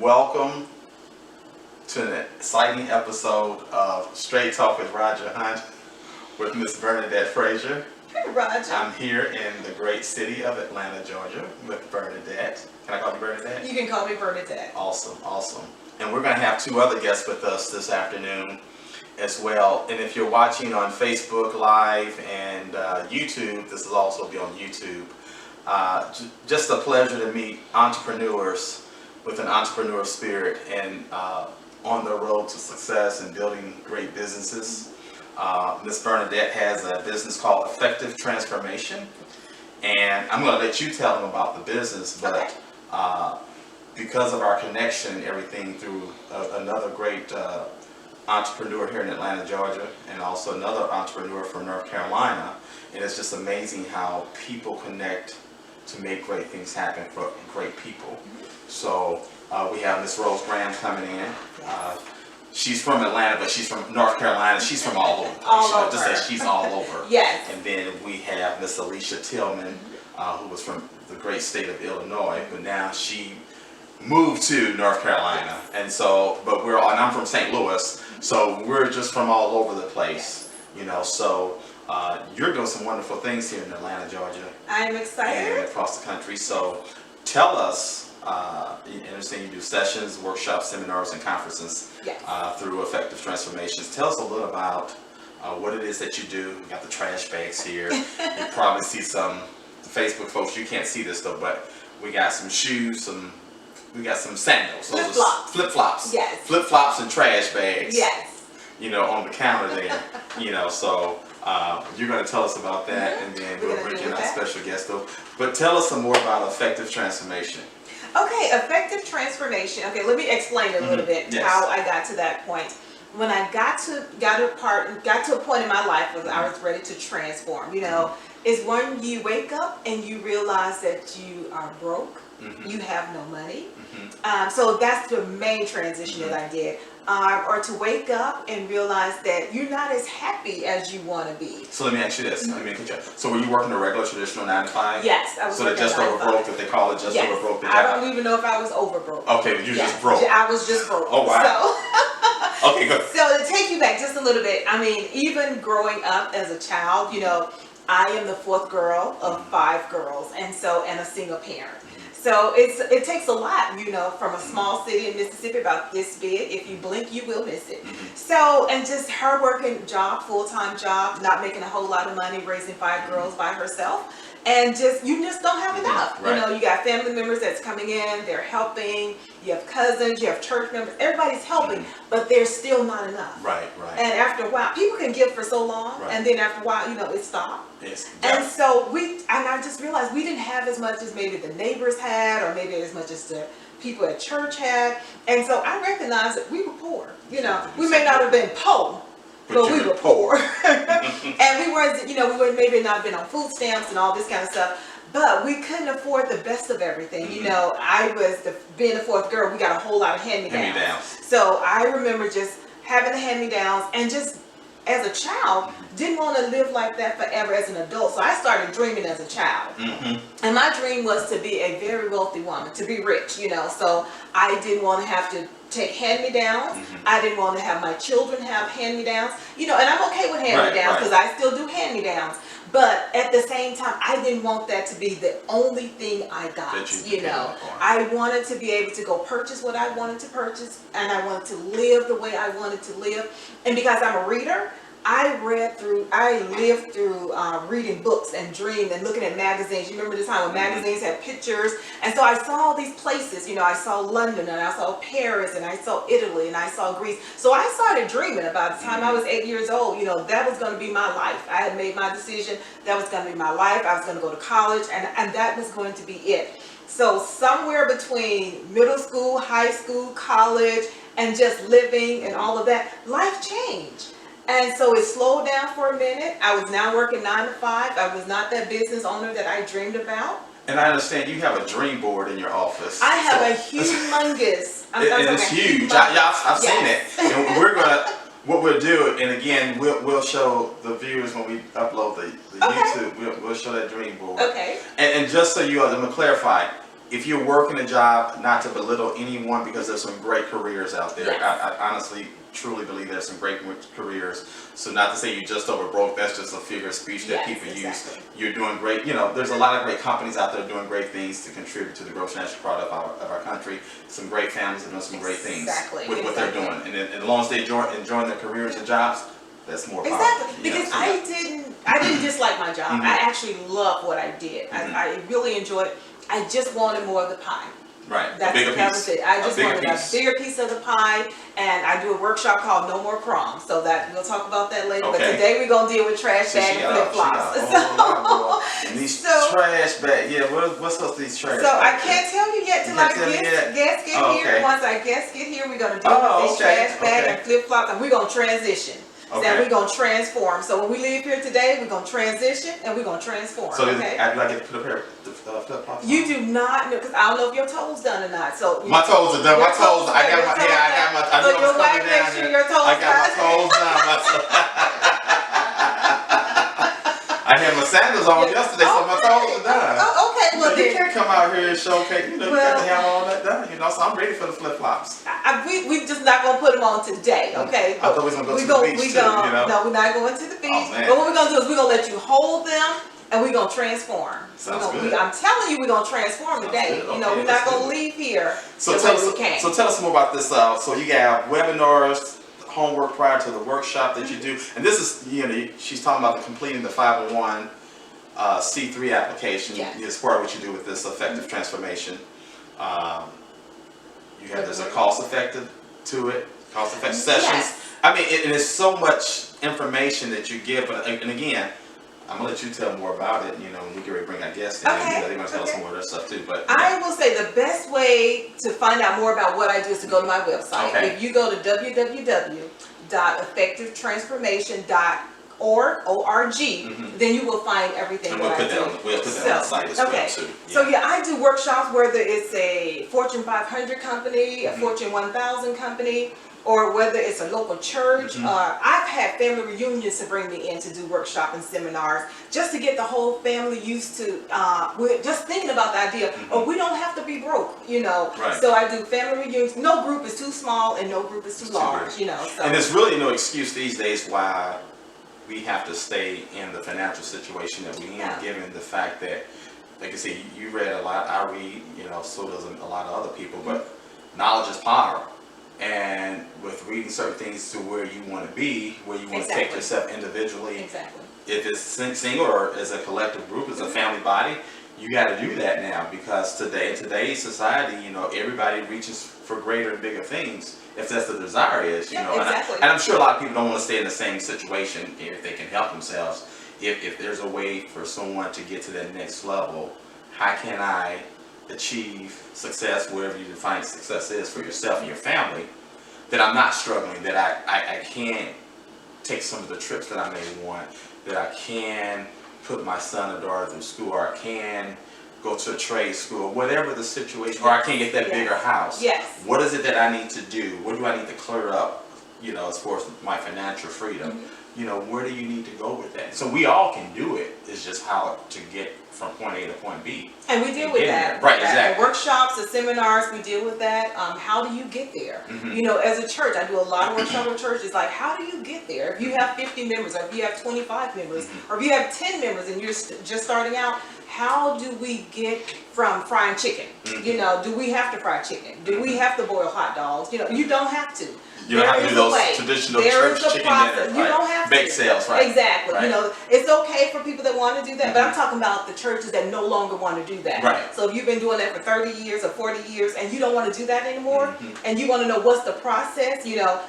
welcome to an exciting episode of Straight Talk with Roger Hunt with Miss Bernadette Frazier. Hey, Roger. I'm here in the great city of Atlanta, Georgia with Bernadette. Can I call you Bernadette? You can call me Bernadette. Awesome, awesome. And we're going to have two other guests with us this afternoon as well. And if you're watching on Facebook Live and YouTube, this will also be on YouTube. Just a pleasure to meet entrepreneurs with an entrepreneurial spirit and on the road to success and building great businesses. Miss Bernadette has a business called Affective Transformation, and I'm going to let you tell them about the business, but okay. Because of our connection and everything through another great entrepreneur here in Atlanta, Georgia, and also another entrepreneur from North Carolina, and it's just amazing how people connect to make great things happen for great people. So we have Miss Rose Graham coming in. She's from Atlanta, but she's from North Carolina. She's from all over. All over. Just say she's all over. Yes. And then we have Miss Alicia Tillman, who was from the great state of Illinois, but now she moved to North Carolina. And so, and I'm from St. Louis, so we're just from all over the place, you know. So you're doing some wonderful things here in Atlanta, Georgia. I'm excited. And across the country. So tell us. I understand you do sessions, workshops, seminars, and conferences through Affective Transformations. Tell us a little about what it is that you do. We got the trash bags here. You probably see some Facebook folks. You can't see this though, but we got some shoes, we got some sandals. Flip-flops. Flip-flops. Yes. Flip-flops and trash bags. Yes. You know, on the counter there. You know, so you're going to tell us about that, and then we'll bring in our special guest though. But tell us some more about Affective Transformation. Okay, Affective Transformation. Okay, let me explain a little bit how I got to that point. When I got to a point in my life where I was ready to transform, you know, is when you wake up and you realize that you are broke, you have no money. So that's the main transition that I did. Or to wake up and realize that you're not as happy as you want to be. So let me ask you this. So were you working a regular traditional 9 to 5? Yes, I was. So the just over broke, that they call it, just over broke. I don't even know if I was over broke. Okay, you just broke. I was just broke. Oh wow. So, okay, good. So to take you back just a little bit, I mean, even growing up as a child, you know, I am the fourth girl of 5 girls, and a single parent. So it takes a lot, you know, from a small city in Mississippi about this big. If you blink, you will miss it. So, and just her working job, full-time job, not making a whole lot of money, raising 5 girls by herself. And you just don't have enough. Right. You know, you got family members that's coming in, they're helping, you have cousins, you have church members, everybody's helping, but there's still not enough. Right. And after a while, people can give for so long, and then after a while, you know, it stops. Yes. And so I just realized we didn't have as much as maybe the neighbors had, or maybe as much as the people at church had. And so I recognized that we were poor. You know, we may not have been poor, but we were poor. And we weren't, you know, we would maybe not have been on food stamps and all this kind of stuff, but we couldn't afford the best of everything. You know, being the fourth girl, we got a whole lot of hand-me-downs. So I remember just having the hand-me-downs, and just as a child, didn't want to live like that forever as an adult. So I started dreaming as a child. And my dream was to be a very wealthy woman, to be rich, you know. So I didn't want to have to take hand-me-downs. I didn't want to have my children have hand-me-downs. You know, and I'm okay with hand-me-downs because I still do hand-me-downs. But at the same time, I didn't want that to be the only thing I got, you know. I wanted to be able to go purchase what I wanted to purchase, and I wanted to live the way I wanted to live. And because I'm a reader, I lived through reading books and dreamed and looking at magazines. You remember the time when magazines had pictures? And so I saw all these places, you know, I saw London, and I saw Paris, and I saw Italy, and I saw Greece. So I started dreaming about the time I was 8 years old, you know, that was going to be my life. I had made my decision. That was going to be my life. I was going to go to college, and that was going to be it. So somewhere between middle school, high school, college, and just living and all of that, life changed. And so it slowed down for a minute. I was now working 9 to 5. I was not that business owner that I dreamed about. And I understand you have a dream board in your office. I have a humongous. It's huge. I've seen it. And what we'll do, and again, we'll show the viewers when we upload the YouTube. We'll show that dream board. Okay. And just so you know, I'm gonna clarify. if you're working a job, not to belittle anyone, because there's some great careers out there. Yes. I honestly, truly believe there's some great careers. So not to say you're just over broke, that's just a figure of speech that Yes, people exactly. use. You're doing great. You know, there's a lot of great companies out there doing great things to contribute to the gross national product of our country. Some great families are doing some great things with what they're doing. And as long as they enjoying their careers and jobs, that's more powerful. Exactly, because I didn't dislike my job. I actually loved what I did. I really enjoyed it. I just wanted more of the pie. Right, That's a bigger piece. I just wanted a bigger piece of the pie, and I do a workshop called No More Crumbs. So that we'll talk about that later. Okay. But today we're gonna deal with trash bag and flip flops. And these trash bag, yeah. What's up with these trash? So bags? I can't tell you yet till our guests get here. Once our guests get here, we're gonna deal with these trash bag and flip flops, and we're gonna transition. Okay. Then we're gonna transform. So when we leave here today, we're gonna transition and we're gonna transform. So okay? do I get to put a pair of flip flops? You do not know, because I don't know if your toes done or not. So my toes are done. My toes. I got my. I so know your what's wife coming make down sure here. your toes I got my toes done. I had my sandals on yesterday, so my toes are done. Oh, okay, well you can't come out here and showcase. You know, you got to have all that done. You know, so I'm ready for the flip flops. We just not gonna put them on today, okay? I thought we was gonna go to the beach too. You know? No, we're not going to the beach. Oh, man. But what we're gonna do is we're gonna let you hold them. And we're gonna transform. Sounds good. I'm telling you, we're gonna transform today. Okay, you know, we're not gonna leave here. So tell us more about this. So you have webinars, homework prior to the workshop that you do, and this is, you know, she's talking about completing the 501 C3 application. Yes. It's part of what you do with this Affective Transformation. There's a cost effective to it, cost effective sessions. Yes. I mean, it is so much information that you give, but and again, I'm gonna let you tell more about it. You know, when we get ready to bring our guests in, okay. they're gonna tell us more of their stuff too. But I will say the best way to find out more about what I do is to go to my website. Okay. If you go to www.effectivetransformation.org, then you will find everything and that I do. We'll put that on the site as well too. Yeah. So yeah, I do workshops whether it's a Fortune 500 company, a Fortune 1000 company, or whether it's a local church. I've had family reunions to bring me in to do workshop and seminars just to get the whole family used to we're just thinking about the idea of we don't have to be broke, you know. Right. So I do family reunions. No group is too small and no group is too large, you know. So. And there's really no excuse these days why we have to stay in the financial situation that we're in, given the fact that, like I say, you read a lot, I read, you know, so does a lot of other people, but knowledge is power. And with reading certain things to where you want to be, where you want to take yourself individually, if it's single or as a collective group, as a family body, you got to do that now, because in today's society, you know, everybody reaches for greater and bigger things if that's the desire is, you know. And I'm sure a lot of people don't want to stay in the same situation if they can help themselves. If there's a way for someone to get to that next level, how can I achieve success wherever you define success is for yourself and your family, that I'm not struggling, that I can take some of the trips that I may want, that I can put my son or daughter through school, or I can go to a trade school, whatever the situation, or I can get that bigger house. What is it that I need to do? What do I need to clear up, you know, as far as my financial freedom? You know, where do you need to go with that? So we all can do it. It's just how to get from point A to point B. And we deal with that. Right, exactly. The workshops, the seminars, we deal with that. How do you get there? You know, as a church, I do a lot of workshops with churches. Like, how do you get there? If you have 50 members, or if you have 25 members, or if you have 10 members and you're just starting out, how do we get from frying chicken? You know, do we have to fry chicken? Do we have to boil hot dogs? You know, you don't have to. You don't have to do those traditional church chicken dinners, you don't have bake sales, right? Exactly. Right. You know, it's okay for people that want to do that, but I'm talking about the churches that no longer want to do that. Right. So if you've been doing that for 30 years or 40 years and you don't want to do that anymore, and you want to know what's the process, you know,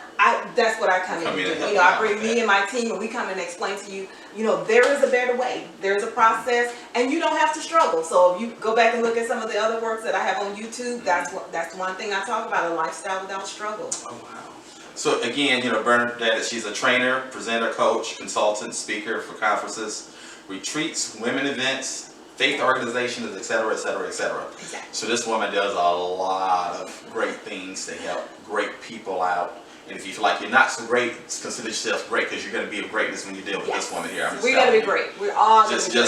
that's what I come in to do. You know, I bring me and my team, and we come and explain to you, you know, there is a better way. There's a process, and you don't have to struggle. So if you go back and look at some of the other works that I have on YouTube, that's one thing I talk about: a lifestyle without struggle. Oh wow. So again, you know, Bernadette, she's a trainer, presenter, coach, consultant, speaker for conferences, retreats, women events, faith organizations, etc., etc., etc. So this woman does a lot of great things to help great people out. And if you feel like you're not so great, consider yourself great, because you're going to be of greatness when you deal with this woman here. We're going to be great. We're all going to be great.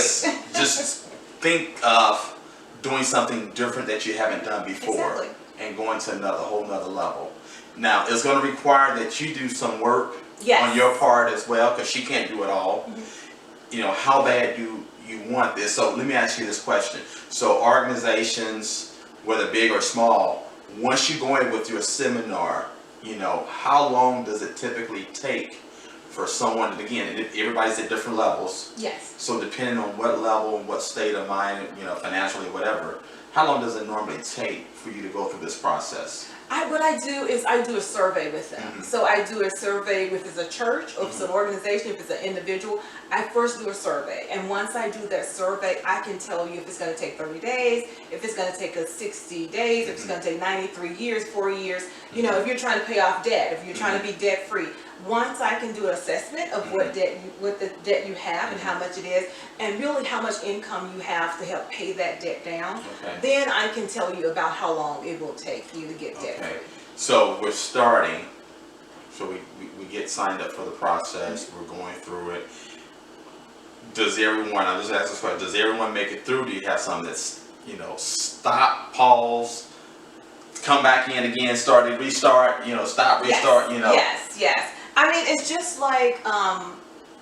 Just think of doing something different that you haven't done before. Exactly. And going to a whole nother level. Now, it's going to require that you do some work Yes. on your part as well, because she can't do it all. You know, how bad you want this. So let me ask you this question. So organizations, whether big or small, once you go in with your seminar, you know, how long does it typically take for someone, and again, everybody's at different levels. Yes. So depending on what level, what state of mind, you know, financially, whatever, how long does it normally take for you to go through this process? What I do is I do a survey with them. So I do a survey if it's a church or if it's an organization, if it's an individual. I first do a survey. And once I do that survey, I can tell you if it's going to take 30 days, if it's going to take us 60 days, if it's going to take 93 years, 4 years. You know, if you're trying to pay off debt, if you're trying to be debt free. Once I can do an assessment of what the debt you have and how much it is, and really how much income you have to help pay that debt down, then I can tell you about how long it will take you to get debt free. So we're starting. So we get signed up for the process. We're going through it. Does everyone? I'll just ask this question: does everyone make it through? Do you have some that's, you know, stop, pause, come back in again, start, restart? You know, stop, restart. Yes. You know. Yes. Yes. I mean, it's just like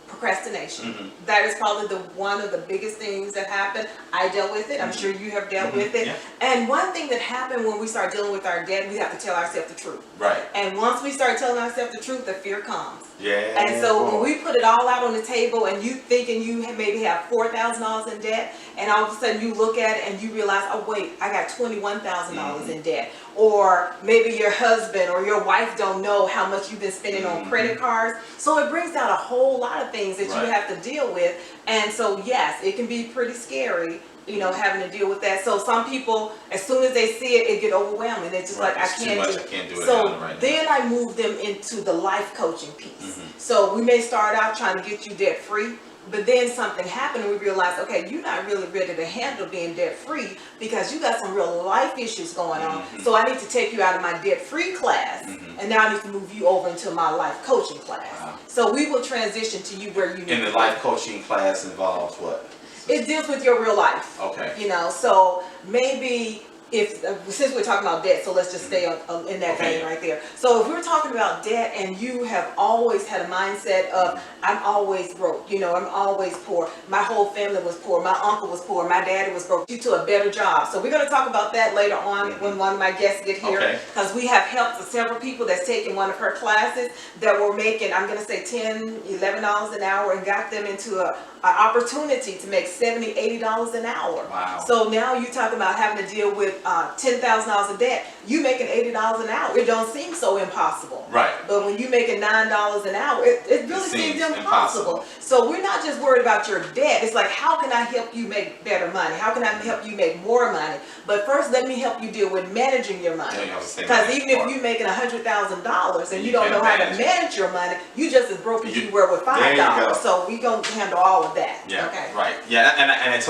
procrastination. That is probably one of the biggest things that happen. I dealt with it. I'm sure you have dealt with it. Yeah. And one thing that happened when we start dealing with our debt, we have to tell ourselves the truth. Right. And once we start telling ourselves the truth, the fear comes. Yeah. And so when we put it all out on the table and you thinking you maybe have $4,000 in debt, and all of a sudden you look at it and you realize, oh wait, I got $21,000 in debt. Or maybe your husband or your wife don't know how much you've been spending on credit cards. So it brings out a whole lot of things that you have to deal with. And so yes, it can be pretty scary, you know, having to deal with that. So some people, as soon as they see it, it get overwhelming. They're just like, I can't do it. So then I move them into the life coaching piece. So we may start out trying to get you debt free, but then something happened and we realized, okay, you're not really ready to handle being debt free because you got some real life issues going on. So I need to take you out of my debt free class and now I need to move you over into my life coaching class. So we will transition to you where you need. And the life coaching class involves what? It deals with your real life. Okay. You know, so maybe since we're talking about debt, so let's just stay in that vein right there. So if we're talking about debt and you have always had a mindset of, I'm always broke, you know, I'm always poor. My whole family was poor. My uncle was poor. My daddy was broke. You to a better job. So we're going to talk about that later on when one of my guests get here. Because we have helped several people that's taken one of her classes that were making, I'm going to say $10, $11 an hour and got them into an opportunity to make $70, $80 an hour. Wow. So now you're talking about having to deal with $10,000 of debt. You making $80 an hour. It don't seem so impossible. Right. But when you making $9 an hour, it really seems impossible. So we're not just worried about your debt. It's like, how can I help you make better money? How can I help you make more money? But first, let me help you deal with managing your money. Because even if you're making $100,000 and you don't know how to manage your money, you just as broke as you were with $5. So we gonna handle all of that. Yeah. Okay. Right. Yeah. And I was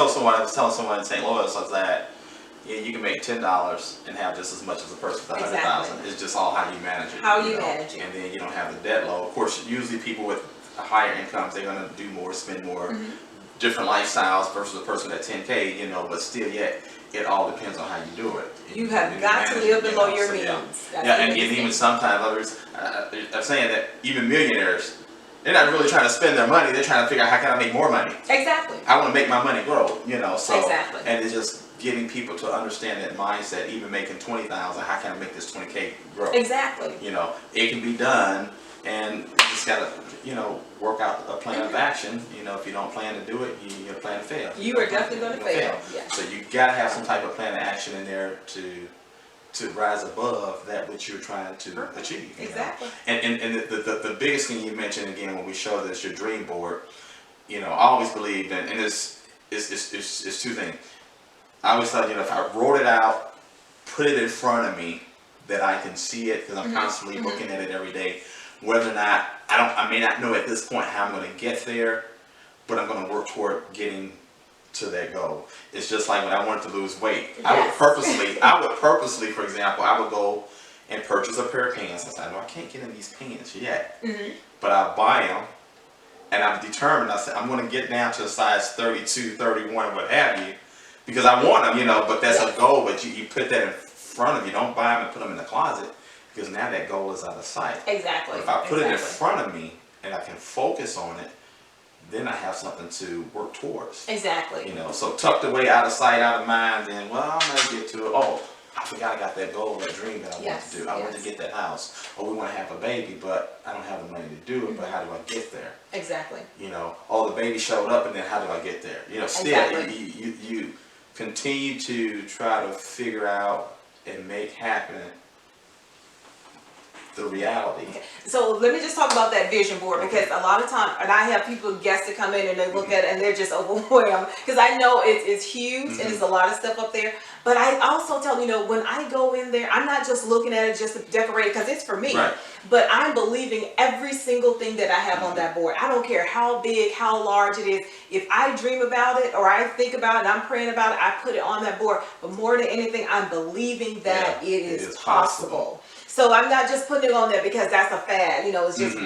telling someone in St. Louis was that, yeah, you can make $10 and have just as much as a person with $100,000. It's just all how you manage it. How you manage it. And then you don't have the debt load. Of course, usually people with higher incomes, they're going to do more, spend more, different lifestyles versus a person at 10K, you know, but still yet, it all depends on how you do it. You have got to live below your means. And even sometimes others, I'm saying that even millionaires, they're not really trying to spend their money. They're trying to figure out, how can I make more money? Exactly. I want to make my money grow, you know. So, exactly. And it's just getting people to understand that mindset. Even making $20,000, how can I make this $20K grow? Exactly. You know, it can be done, and you just gotta, you know, work out a plan of action. You know, if you don't plan to do it, you plan to fail. You are definitely going to fail. Yeah. So you gotta have some type of plan of action in there to rise above that which you're trying to achieve. Exactly. And the biggest thing you mentioned again when we show this, your dream board, you know, I always believed in, and it's two things. I always thought, you know, if I wrote it out, put it in front of me, that I can see it, because I'm constantly looking at it every day. Whether or not, I may not know at this point how I'm going to get there, but I'm going to work toward getting to that goal. It's just like when I wanted to lose weight. Yes. I would purposely, for example, I would go and purchase a pair of pants. I said, no, I can't get in these pants yet. But I'll buy them, and I'm determined. I said, I'm going to get down to a size 32, 31, what have you, because I want them, but that's Yes. a goal. But you put that in front of you. Don't buy them and put them in the closet, because now that goal is out of sight. Exactly. But if I put it in Exactly. front of me and I can focus on it, then I have something to work towards. Exactly. So tucked away, out of sight, out of mind, then, well, I'm going to get to it. Oh, I forgot I got that goal, that dream that I want to do. I want to get that house. Or we want to have a baby, but I don't have the money to do it, but how do I get there? Exactly. Oh, the baby showed up, and then how do I get there? Still, Exactly. you continue to try to figure out and make happen the reality. Okay. So let me just talk about that vision board, because a lot of times, and I have people, guests that come in and they look at it and they're just overwhelmed, because I know it's huge and there's a lot of stuff up there. But I also tell when I go in there, I'm not just looking at it just to decorate it, because it's for me. Right. But I'm believing every single thing that I have on that board. I don't care how big, how large it is. If I dream about it or I think about it and I'm praying about it, I put it on that board. But more than anything, I'm believing that it is possible. So I'm not just putting it on there because that's a fad. It's just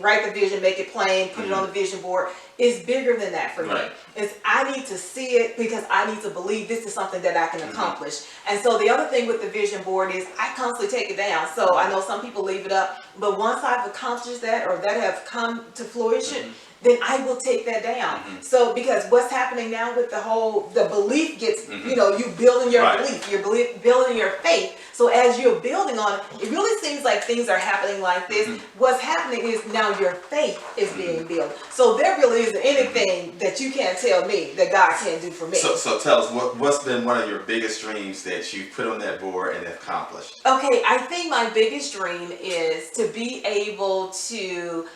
write the vision, make it plain, put it on the vision board. It's bigger than that for me. It's I need to see it because I need to believe this is something that I can accomplish. And so the other thing with the vision board is I constantly take it down. So I know some people leave it up, but once I've accomplished that or that have come to fruition, then I will take that down. So because what's happening now with the belief gets, you building your belief, you're building your faith. So as you're building on it, it really seems like things are happening like this. What's happening is now your faith is being built. So there really isn't anything that you can't tell me that God can't do for me. So tell us, what's been one of your biggest dreams that you put on that board and accomplished? Okay, I think my biggest dream is to be able to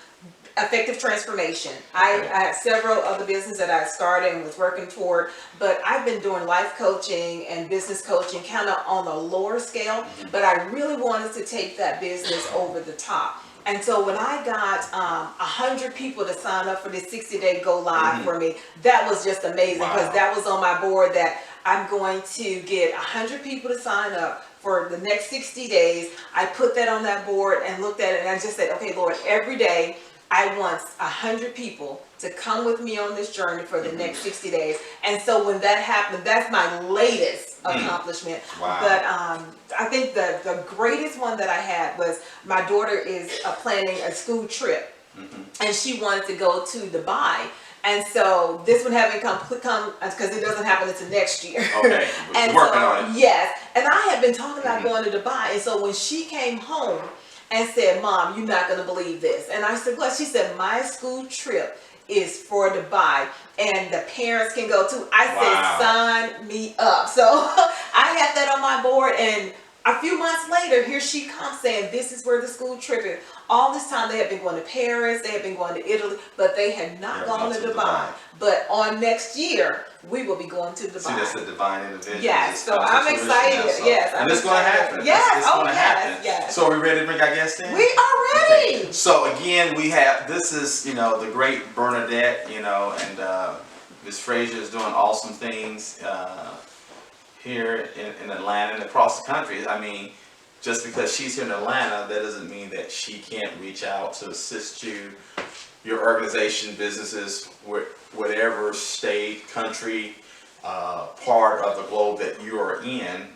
Affective Transformation. I had several other businesses that I started and was working toward, but I've been doing life coaching and business coaching kind of on a lower scale, but I really wanted to take that business over the top. And so when I got 100 people to sign up for this 60-day go live for me, that was just amazing, because that was on my board that I'm going to get 100 people to sign up for the next 60 days. I put that on that board and looked at it and I just said, okay, Lord, every day I want 100 people to come with me on this journey for the next 60 days. And so when that happened, that's my latest accomplishment. But I think the greatest one that I had was my daughter is planning a school trip, and she wanted to go to Dubai. And so this one haven't come because it doesn't happen until next year. Okay, and working on it. Yes, and I had been talking about going to Dubai. And so when she came home and said, Mom, you're not going to believe this. And I said, what? She said, my school trip is for Dubai and the parents can go too. I said, sign me up. So I had that on my board, and a few months later, here she comes saying, this is where the school trip is. All this time they had been going to Paris, they had been going to Italy, but they had not gone to Dubai. But on next year, we will be going to Dubai. See, that's the divine intervention. Yes, so I'm excited. Now, so. Yes, and it's going to happen. Yes, it's going to happen. Yes. So are we ready to bring our guests in? We are ready. Okay. So again, this is, the great Bernadette, and Ms. Frazier is doing awesome things here in Atlanta and across the country. I mean, just because she's here in Atlanta, that doesn't mean that she can't reach out to assist you, your organization, businesses, whatever state, country, part of the globe that you are in.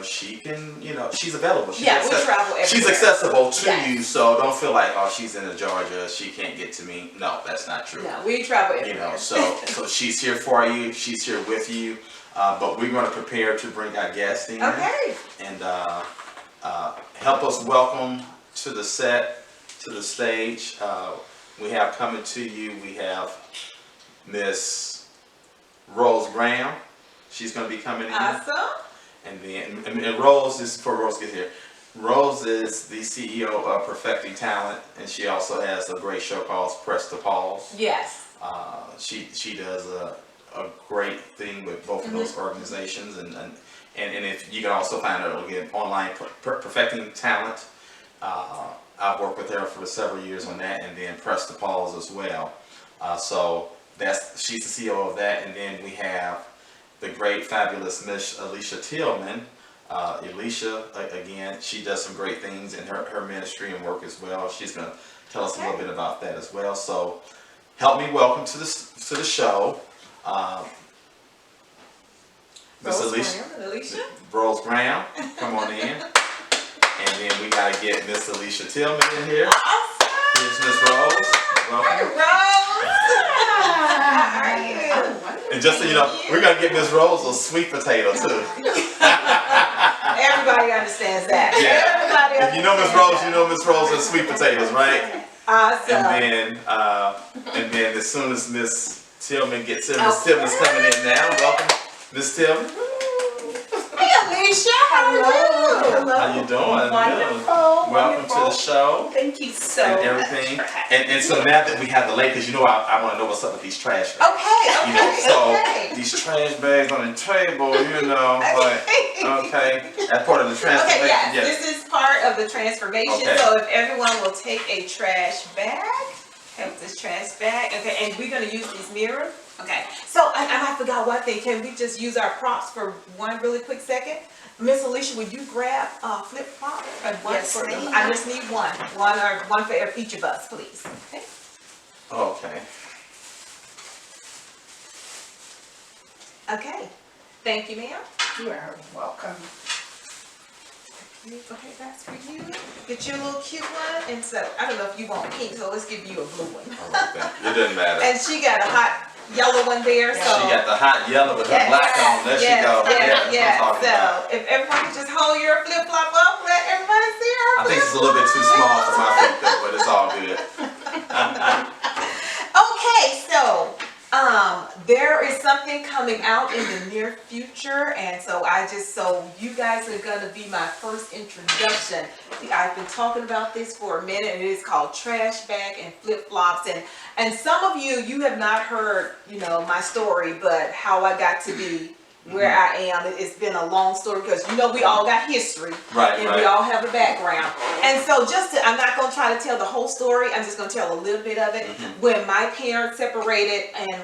She can, she's available. We travel everywhere. She's accessible to you, so don't feel like, oh, she's in Georgia, she can't get to me. No, that's not true. No, we travel everywhere. So she's here for you. She's here with you. But we're going to prepare to bring our guests in. Okay. And help us welcome to the stage. We have coming to you, we have Miss Rose Graham. She's going to be coming in. Awesome. And then, and Rose, this is before Rose gets here. Rose is the CEO of Perfecting Talent, and she also has a great show called Press to Pause. Yes. She does a great thing with both of those organizations, and if you can also find her again online, Perfecting Talent. I've worked with her for several years on that, and then Press to Pause as well. So she's the CEO of that, and then we have the great, fabulous Miss Alicia Tillman. Alicia, again, she does some great things in her ministry and work as well. She's going to tell us a little bit about that as well. So help me welcome to the show Miss Rose Alicia. Graham and Alicia. Rose Graham, come on in. And then we gotta get Miss Alicia Tillman in here. Awesome. Here's Miss Rose. Welcome. Rose. How are you? And just so you know, we're gonna get Miss Rose a sweet potato too. Everybody understands that. Yeah. Everybody If you know Miss Rose, you know Miss Rose and sweet potatoes, right? Awesome. And then as soon as Miss Tillman gets in, Miss Tillman's coming in now. Welcome, Miss Tillman. Hey, Alicia. How are you? Hello. How you doing? Wonderful. Welcome to the show. Thank you so And much everything. for having And so now that we have the lake, because you know I want to know what's up with these trash bags. Okay. You know, so Okay. these trash bags on the table, you know, like, okay, that's part of the transformation. Okay, yes, this is part of the transformation. Okay. So if everyone will take a trash bag, have this trash bag, okay, and we're gonna use these mirrors. Okay, so I forgot one thing. Can we just use our props for one really quick second? Miss Alicia, would you grab flip flop? Yes, ma'am. I just need one for each of us, please. Okay. Okay. Okay. Thank you, ma'am. You are welcome. Okay, that's for you. Get you a little cute one. And so, I don't know if you want pink, so let's give you a blue one. I like that. It doesn't matter. And she got a hot yellow one there, so. She got the hot yellow with her black on. There she goes. Yeah, that's what I'm talking about. So, if everybody just hold your flip flop up, let everybody see her. I think it's a little bit too small for my feet though, but it's all good. Okay, so there is something coming out in the near future, and so you guys are gonna be my first introduction. I've been talking about this for a minute, and it is called Trash Bag and Flip Flops, and some of you have not heard, my story, but how I got to be where I am. It's been a long story because we all got history, Right, and right. we all have a background. And so I'm not going to try to tell the whole story. I'm just going to tell a little bit of it. When my parents separated, and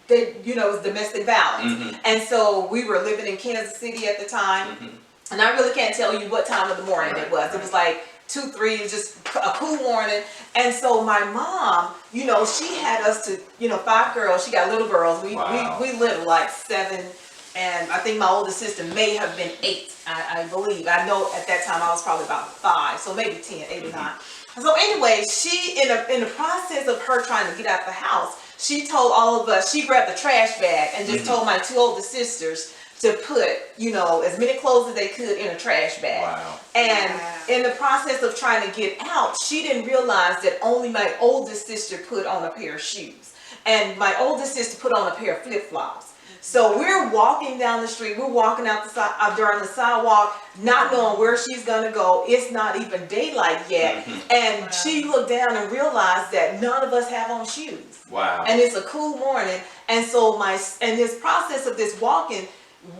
they, it was domestic violence, and so we were living in Kansas City at the time, and I really can't tell you what time of the morning it was. It was like 2, 3, it was just a cool morning. And so my mom, she had us to, 5 girls. She got little girls. We little, like 7, and I think my older sister may have been 8. I believe. I know at that time I was probably about 5, so maybe 10, 8 or 9. So anyway, she in the process of her trying to get out the house, she told all of us. She grabbed the trash bag and just told my 2 older sisters to put, as many clothes as they could in a trash bag. Wow. And in the process of trying to get out, she didn't realize that only my oldest sister put on a pair of shoes. And my oldest sister put on a pair of flip-flops. So we're walking down the street, we're walking out during the sidewalk, not knowing where she's gonna go. It's not even daylight yet. And she looked down and realized that none of us have on shoes. Wow. And it's a cool morning. And so in this process of this walking,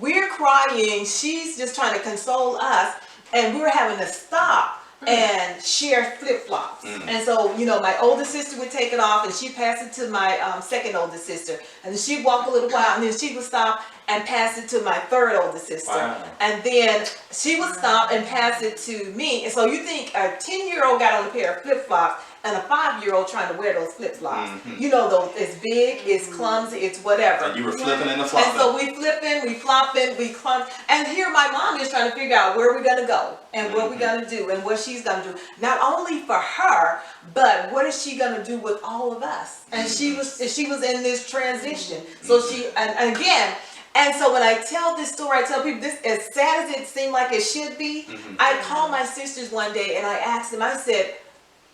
we're crying, she's just trying to console us, and we're having to stop and share flip-flops. And so, my older sister would take it off, and she'd pass it to my second oldest sister, and then she'd walk a little while, and then she would stop and pass it to my third oldest sister. Wow. And then she would stop and pass it to me. And so you think a 10-year-old got on a pair of flip-flops, and a 5-year-old trying to wear those flip-flops. Those, it's big, it's clumsy, it's whatever. And you were flipping and flopping. And so we flipping, we flopping, we clump. And here my mom is trying to figure out where we're going to go and what we're going to do and what she's going to do. Not only for her, but what is she going to do with all of us? And she was in this transition. So and again, and so when I tell this story, I tell people this, as sad as it seemed like it should be, I called my sisters one day and I asked them, I said,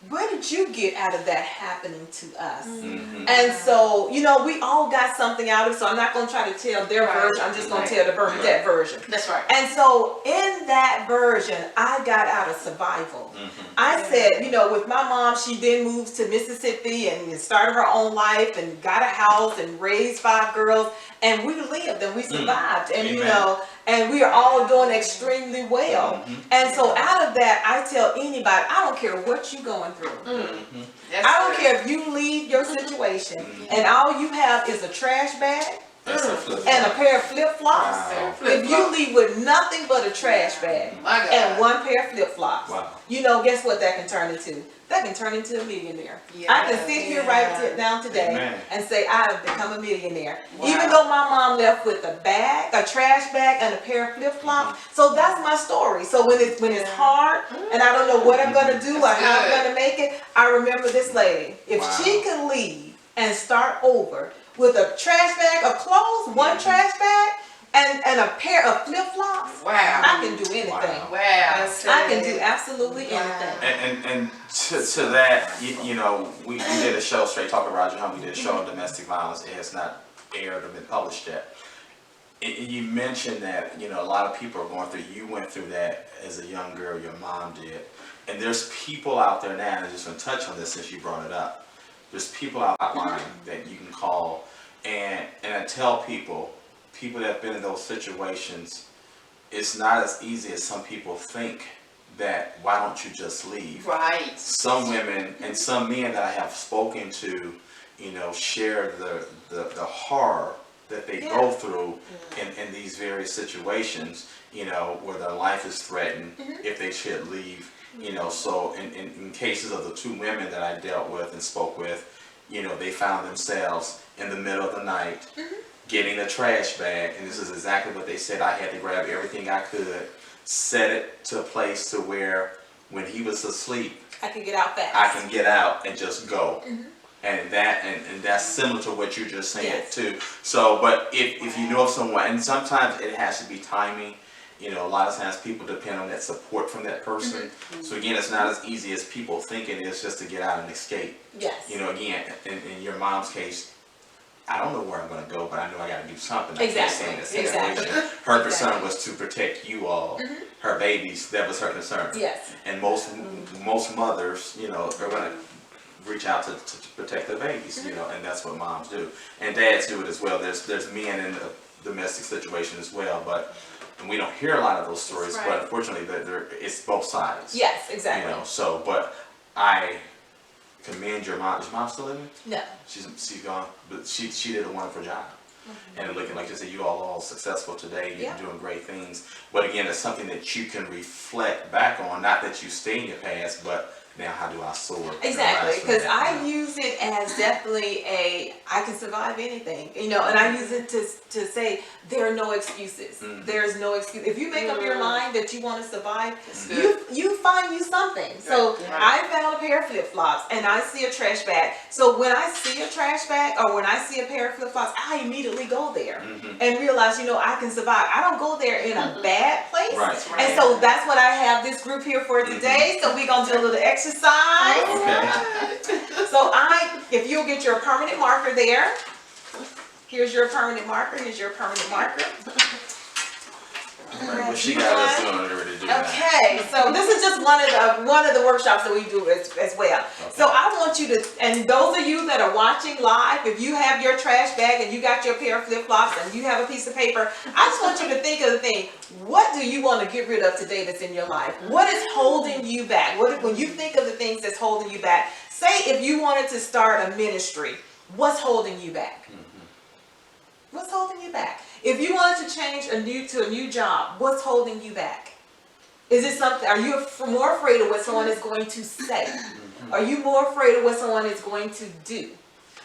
where did you get out of that happening to us? And so, we all got something out of it, so I'm not going to try to tell their version. I'm just going to tell the Bernadette version. That's right. And so in that version, I got out of survival. I said, with my mom, she then moved to Mississippi and started her own life and got a house and raised 5 girls, and we lived and we survived. And, and we are all doing extremely well. And so out of that, I tell anybody, I don't care what you're going through. I don't care if you leave your situation and all you have is a trash bag That's a flip. and a pair of flip-flops. Wow. If you leave with nothing but a trash bag My God. and one pair of flip-flops, Wow. you know, guess what that can turn into? That can turn into a millionaire. I can sit here right down today Amen. and say I have become a millionaire. Wow. Even though my mom left with a bag, a trash bag, and a pair of flip-flops. So that's my story. So when it's hard and I don't know what I'm gonna do or how I'm gonna make it, I remember this lady. If Wow. she can leave and start over with a trash bag of clothes, one trash bag, and a pair of flip-flops, Wow. I can do anything. Wow. Wow. I can do absolutely Wow. anything. And to that, you know, we did a show, Straight Talk with Roger Hunt. We did a show on domestic violence. It has not aired or been published yet. You mentioned that, you know, a lot of people are going through, you went through that as a young girl, your mom did. And there's people out there now, and I just want to touch on this since you brought it up. There's people outline that you can call, and I tell people that have been in those situations, it's not as easy as some people think that why don't you just leave? Right. Some women and some men that I have spoken to, you know, share the horror that they go through in these various situations, you know, where their life is threatened if they should leave. You know, so in cases of the two women that I dealt with and spoke with, you know, they found themselves in the middle of the night getting a trash bag, and this is exactly what they said. I had to grab everything I could, set it to a place to where when he was asleep, I can get out fast. I can get out and just go. And that's similar to what you're just saying too. So, but if you know of someone, and sometimes it has to be timing. You know, a lot of times people depend on that support from that person. So again, it's not as easy as people think it is just to get out and escape. Yes. You know, again, in your mom's case, I don't know where I'm going to go, but I know I got to do something. I can't Exactly. stay in this situation. Exactly. Her concern was to protect you all, her babies. That was her concern. Yes. And most mothers, you know, are going to reach out to protect their babies. You know, and that's what moms do, and dads do it as well. There's men in the domestic situation as well, but. And we don't hear a lot of those stories, but unfortunately, it's both sides. Yes, exactly. You know, so, but I commend your mom. Is your mom still living? No. She's gone, but she did a wonderful job. And looking like you said, you all successful today. You're doing great things. But again, it's something that you can reflect back on. Not that you stay in your past, but now how do I soar? Exactly, because I use it as definitely I can survive anything, you know, and I use it to say there are no excuses. There is no excuse. If you make up your mind that you want to survive, you find you something. So I found a pair of flip-flops and I see a trash bag. So when I see a trash bag or when I see a pair of flip-flops, I immediately go there and realize, you know, I can survive. I don't go there in a bad place. Right. And so that's what I have this group here for today. So we're going to do a little exercise. Okay. So if you'll get your permanent marker there. Here's your permanent marker. Here's your permanent marker. All right, what she got us doing already to do that. Okay, so this is just one of the workshops that we do as well. Okay. So I want you to, and those of you that are watching live, if you have your trash bag and you got your pair of flip-flops and you have a piece of paper, I just want you to think of the thing. What do you want to get rid of today that's in your life? What is holding you back? When you think of the things that's holding you back, say if you wanted to start a ministry, what's holding you back? What's holding you back? If you wanted to change to a new job, what's holding you back? Is it something? Are you more afraid of what someone is going to say? Are you more afraid of what someone is going to do?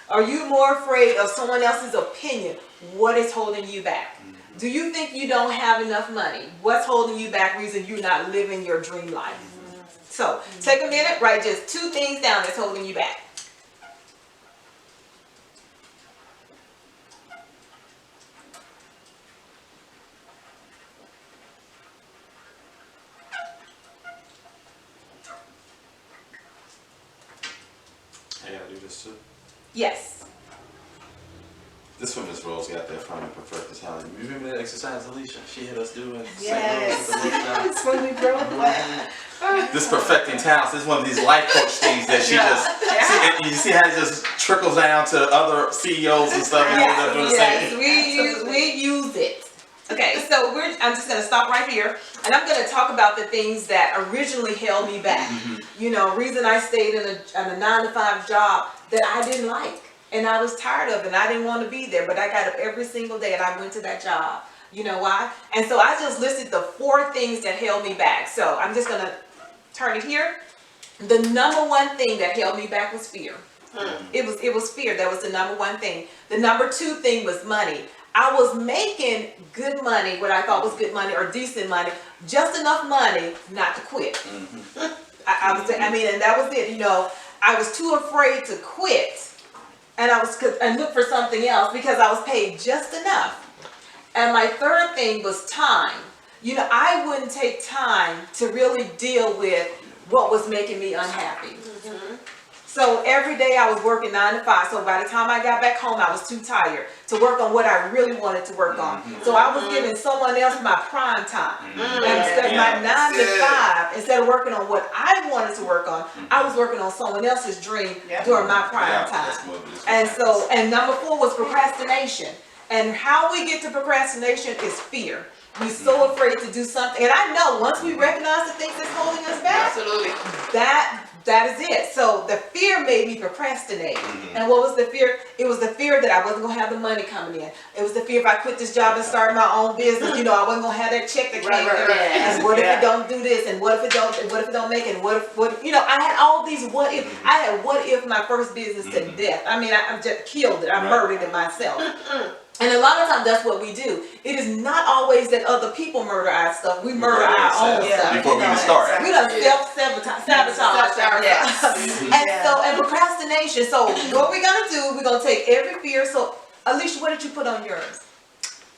Are you more afraid of someone else's opinion? What is holding you back? Do you think you don't have enough money? What's holding you back? Reason you're not living your dream life. So take a minute, write just 2 things down that's holding you back. I gotta do this too. Yes. This one, Miss Rose, got that from the Perfect Talent. You remember that exercise, Alicia? She had us doing. Yes. St. Louis at the That's when we broke. This perfecting talents is one of these life coach things that she just. See, and you see how it just trickles down to other CEOs and stuff. And end up doing the same. We use it. Okay, so I'm just gonna stop right here, and I'm gonna talk about the things that originally held me back. You know, reason I stayed in a 9-to-5 job that I didn't like. and I was tired of it and I didn't want to be there, but I got up every single day and I went to that job. You know why? And so I just listed the 4 things that held me back. So I'm just going to turn it here. The number 1 thing that held me back was fear. It was fear. That was the number 1 thing. The number 2 thing was money. I was making good money, what I thought was good money or decent money, just enough money not to quit. I mean, and that was it. You know, I was too afraid to quit, and look for something else because I was paid just enough. And my 3rd thing was time. You know, I wouldn't take time to really deal with what was making me unhappy. So every day I was working 9 to 5. So by the time I got back home, I was too tired to work on what I really wanted to work on. So I was giving someone else my prime time. And instead of my 9 to 5, instead of working on what I wanted to work on, I was working on someone else's dream during my prime time. And number 4 was procrastination. And how we get to procrastination is fear. We're so afraid to do something. And I know once we recognize the things that's holding us back, Absolutely. that is it. So the fear made me procrastinate. And what was the fear? It was the fear that I wasn't going to have the money coming in. It was the fear if I quit this job and start my own business, you know, I wasn't going to have that check that came in. And what if it don't do this? And what if it don't make it? And what if, you know, I had all these what if. I had what if my first business to death. I mean, I just killed it. I murdered it myself. And a lot of times that's what we do. It is not always that other people murder our stuff. We murder our own stuff. Before we even start. We done self-sabotage ourselves. And procrastination. So what we're going to do, we're going to take every fear. So Alicia, what did you put on yours?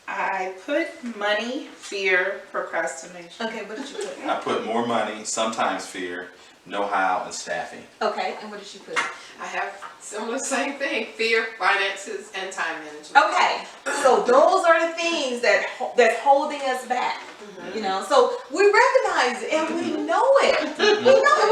I put money, fear, procrastination. Okay, what did you put? I put more money, sometimes fear, know-how, and staffing. Okay, and what did you put? I have similar same thing: fear, finances, and time management. Okay, so those are the things that's holding us back. You know, so we recognize it and we know it. We know it.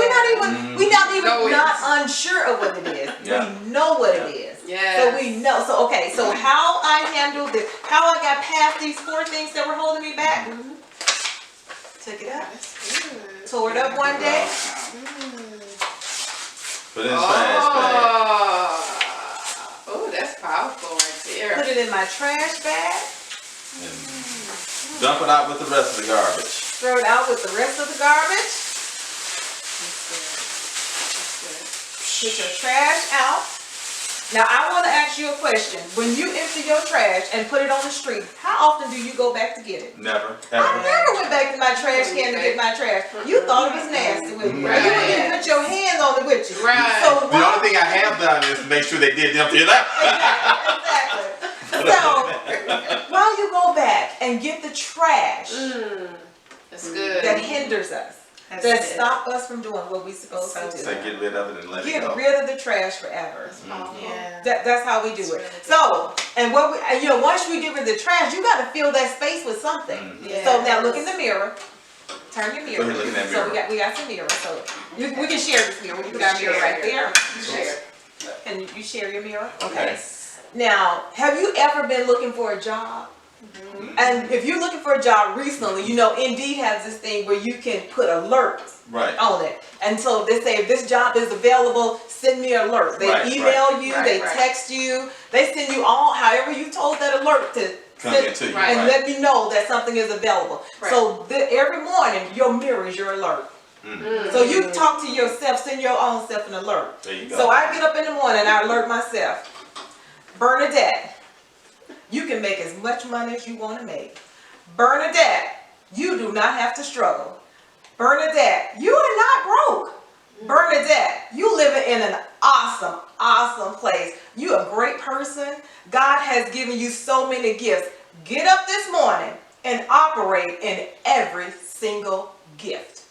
We're not unsure of what it is. Yeah. We know what it is. Yes. So we know. So okay, so how I handled this, how I got past these 4 things that were holding me back. Took it up. That's good. Tore it up one day. Put it in the trash bag. Oh, that's powerful right there. Put it in my trash bag. And dump it out with the rest of the garbage. Throw it out with the rest of the garbage. Get your trash out. Now I want to ask you a question. When you empty your trash and put it on the street, how often do you go back to get it? Never, I ever. never went back to my trash can to get my trash. You thought it was nasty with me. Right. You wouldn't even put your hands on it with you. Right. So The only thing I have done is make sure they did empty it out. Exactly. So while you go back and get the trash That's good. that hinders us, that stop us from doing what we're supposed to do. Say get rid of it and let it Get go. rid of the trash forever. Yeah. That's how we do it. really good. So, and once we get rid of the trash, you got to fill that space with something. Yes. So now look in the mirror. Turn your mirror. Go ahead, look in that So mirror. we got some mirrors. So we can share this mirror. We can put our mirror right there. Share. Can you share your mirror? Okay. Now, have you ever been looking for a job? And if you're looking for a job recently, you know Indeed has this thing where you can put alerts Right. on it. And so they say if this job is available, send me an alert. They Right, email you, right, they right. text you, they send you all however you told that alert to Come send, into you. Right. and let me know that something is available. Right. So every morning your mirror is your alert. So you talk to yourself, send your own self an alert. There you go. So I get up in the morning and I alert myself. Bernadette, you can make as much money as you want to make. Bernadette, you do not have to struggle. Bernadette, you are not broke. Bernadette, you living in an awesome, awesome place. You a great person. God has given you so many gifts. Get up this morning and operate in every single gift.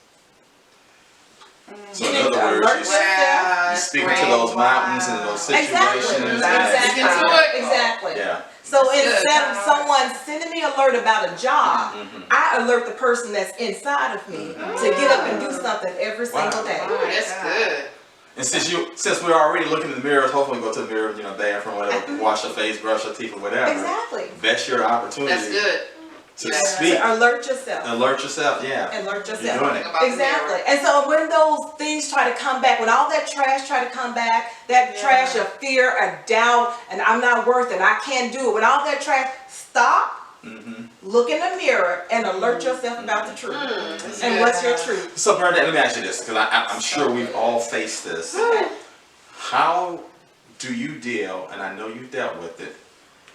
So You in need other to words, alert you yourself. speaking to those mountains and those situations. Exactly. Exactly. Yeah. So That's good. instead of someone sending me an alert about a job, I alert the person that's inside of me to get up and do something every single day. Ooh, that's good. And since we're already looking in the mirrors, hopefully go to the mirror, bathroom, whatever, wash your face, brush your teeth, or whatever. Exactly. That's your opportunity That's good. to Yeah. speak. Alert yourself. Alert yourself, yeah. Alert You're yourself. doing it. About the Exactly. mirror. And so when those things try to come back, when all that trash try to come back, that trash of fear, of doubt, and I'm not worth it, I can't do it, when all that trash, stop, look in the mirror and alert yourself about the truth. And what's your truth? So Bernadette, let me ask you this, because I'm sure we've all faced this. How do you deal, and I know you've dealt with it,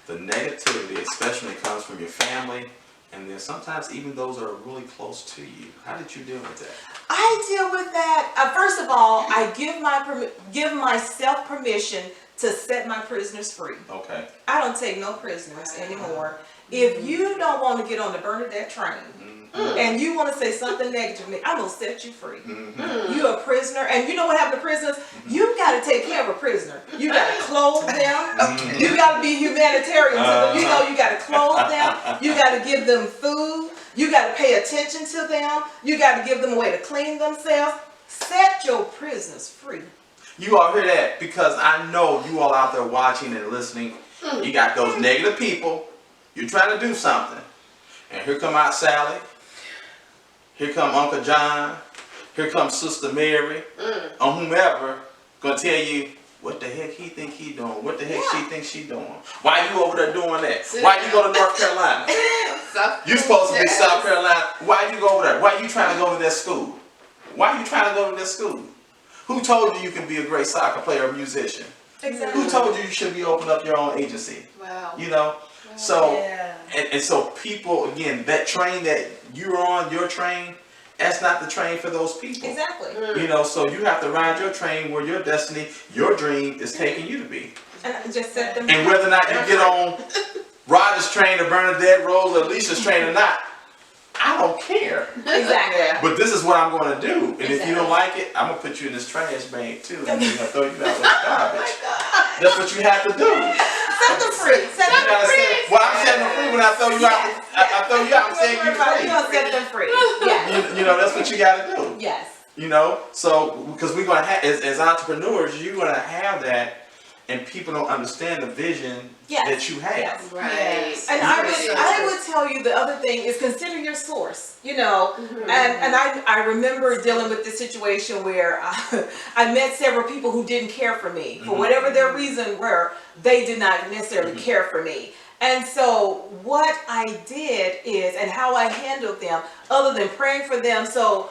the negativity, especially when it comes from your family, and then sometimes even those that are really close to you? How did you deal with that? I deal with that. First of all, I give myself permission to set my prisoners free. Okay. I don't take no prisoners anymore. If you don't want to get on the Bernadette train and you want to say something negative to me, I'm going to set you free. You're a prisoner. And you know what happened to prisoners? You got to take care of a prisoner. You got to clothe them. You got to be humanitarian to them. You know, you got to clothe them. You got to give them food. You got to pay attention to them. You got to give them a way to clean themselves. Set your prisoners free. You all hear that? Because I know you all out there watching and listening. You got those negative people. You're trying to do something. And here come Aunt Sally. Here come Uncle John. Here comes Sister Mary. Or whomever. Gonna tell you what the heck he think he doing. What the heck she think she doing. Why you over there doing that? Why you go to North Carolina? You supposed to be South Carolina. Why you go over there? Why you trying to go to that school? Why you trying to go to that school? Who told you you can be a great soccer player or musician? Exactly. Who told you you should be opening up your own agency? Wow. You know? So, Yeah. and so people, again, that train that you're on, your train, that's not the train for those people. Exactly. You know, so you have to ride your train where your destiny, your dream is taking you to be. And just set them And whether or not you get on Ryder's train or Bernadette, Rose, or Alicia's train or not, I don't care. Exactly. But this is what I'm going to do. And if you don't like it, I'm going to put you in this trash bag too. And I'm going to throw you out with the garbage. That's what you have to do. Set them free. Set You them gotta free. say, well, I'm setting them free when I throw you out. I throw you out and setting you You're gonna free. set them free. Yes. You know, that's what you got to do. Yes. You know, so because we're gonna have as entrepreneurs, you're gonna have that, and people don't understand the vision Yes. that you have. Yes. Right. Yes. And I would tell you the other thing is consider your source, you know, and I remember dealing with this situation where I met several people who didn't care for me for whatever their reason were. They did not necessarily care for me. And so what I did is, and how I handled them, other than praying for them. So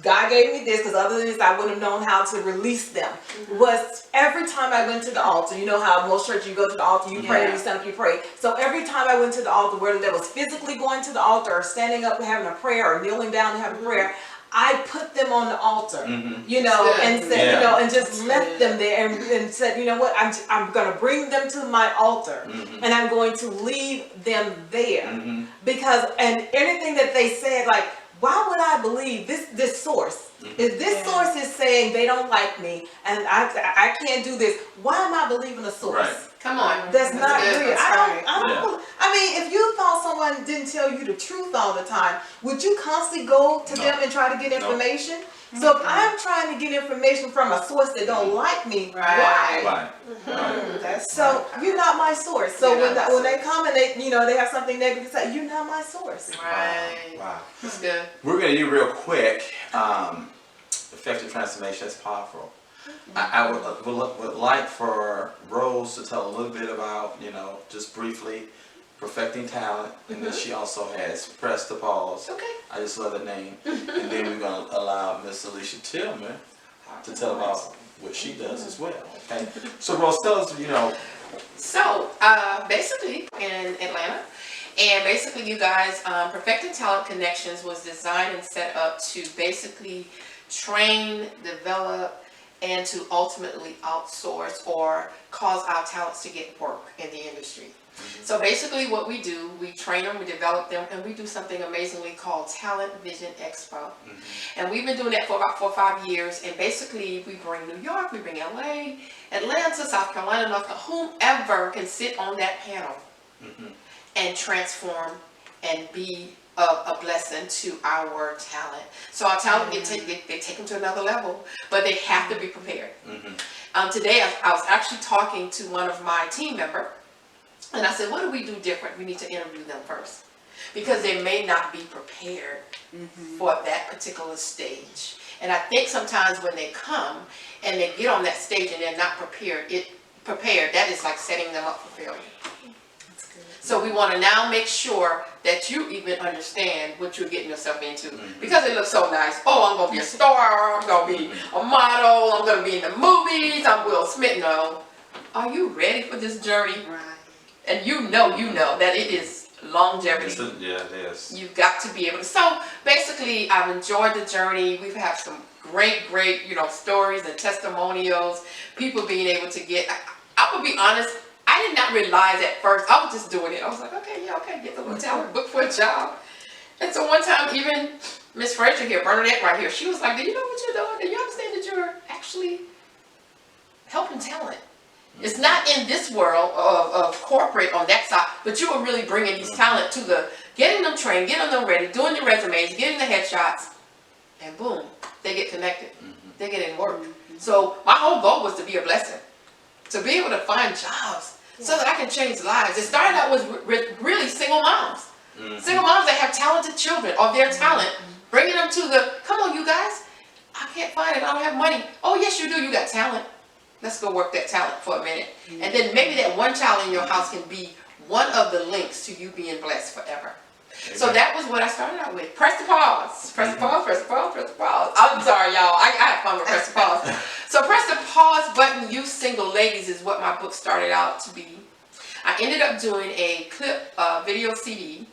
God gave me this, because other than this, I wouldn't have known how to release them. Was every time I went to the altar, you know how most churches you go to the altar, you pray, you stand up, you pray. So every time I went to the altar, whether that was physically going to the altar or standing up and having a prayer or kneeling down and having a prayer, I put them on the altar, you know, and said, you know, and just left them there and said, you know what, I'm going to bring them to my altar and I'm going to leave them there because, and anything that they said, like, why would I believe this source? If this source is saying they don't like me and I can't do this, why am I believing a source? Right. Come on. That's not good. real. That's I mean, if you thought someone didn't tell you the truth all the time, would you constantly go to them and try to get information? So if I'm trying to get information from a source that don't like me, why? Right. So you're not my source. So when they come and they they have something negative to say, you're not my source. Right. Wow. That's good. We're gonna do real quick. Effective transformation. That's powerful. I would like for Rose to tell a little bit about, just briefly, perfecting talent, and then she also has press to pause. Okay. I just love the name. And then we're gonna allow Miss Alicia Tillman to tell about what she does as well. Okay. So Rose, tell us, So, basically in Atlanta, and basically you guys, Perfecting Talent Connections was designed and set up to basically train, develop, and to ultimately outsource or cause our talents to get work in the industry. So basically what we do, we train them, we develop them, and we do something amazingly called Talent Vision Expo. And we've been doing that for about 4 or 5 years, and basically we bring New York, we bring LA, Atlanta, South Carolina, North Carolina, whomever can sit on that panel and transform and be a blessing to our talent. So our talent, they take them to another level, but they have to be prepared. Today I was actually talking to one of my team members, and I said, what do we do different? We need to interview them first, because they may not be prepared for that particular stage. And I think sometimes when they come and they get on that stage and they're not prepared, that is like setting them up for failure. So we want to now make sure that you even understand what you're getting yourself into, because it looks so nice. Oh, I'm going to be a star, I'm going to be a model, I'm going to be in the movies, I'm Will Smith. No. Are you ready for this journey? Right. And you know that it is longevity. Yeah, it is. You've got to be able to. So basically, I've enjoyed the journey. We've had some great, stories and testimonials. People being able to get. I will be honest. I did not realize at first. I was just doing it. I was like, okay, get the little talent book for a job. And so one time, even Miss Frazier here, Bernadette right here, she was like, "Do you know what you're doing? Do you understand that you're actually helping talent? It's not in this world of corporate on that side, but you are really bringing these talent to the, getting them trained, getting them ready, doing the resumes, getting the headshots, and boom, they get connected. They get in work." So my whole goal was to be a blessing, to be able to find jobs so that I can change lives. It started out with really single moms. Single moms that have talented children, or their talent, bringing them to the, come on you guys, I can't find it, I don't have money. Oh yes you do, you got talent. Let's go work that talent for a minute. And then maybe that one child in your house can be one of the links to you being blessed forever. Amen. So that was what I started out with. Press the pause. Press the pause, press the pause, press the pause. I'm sorry, y'all. I have fun with press the pause. So press the pause button, you single ladies, is what my book started out to be. I ended up doing a clip video CD.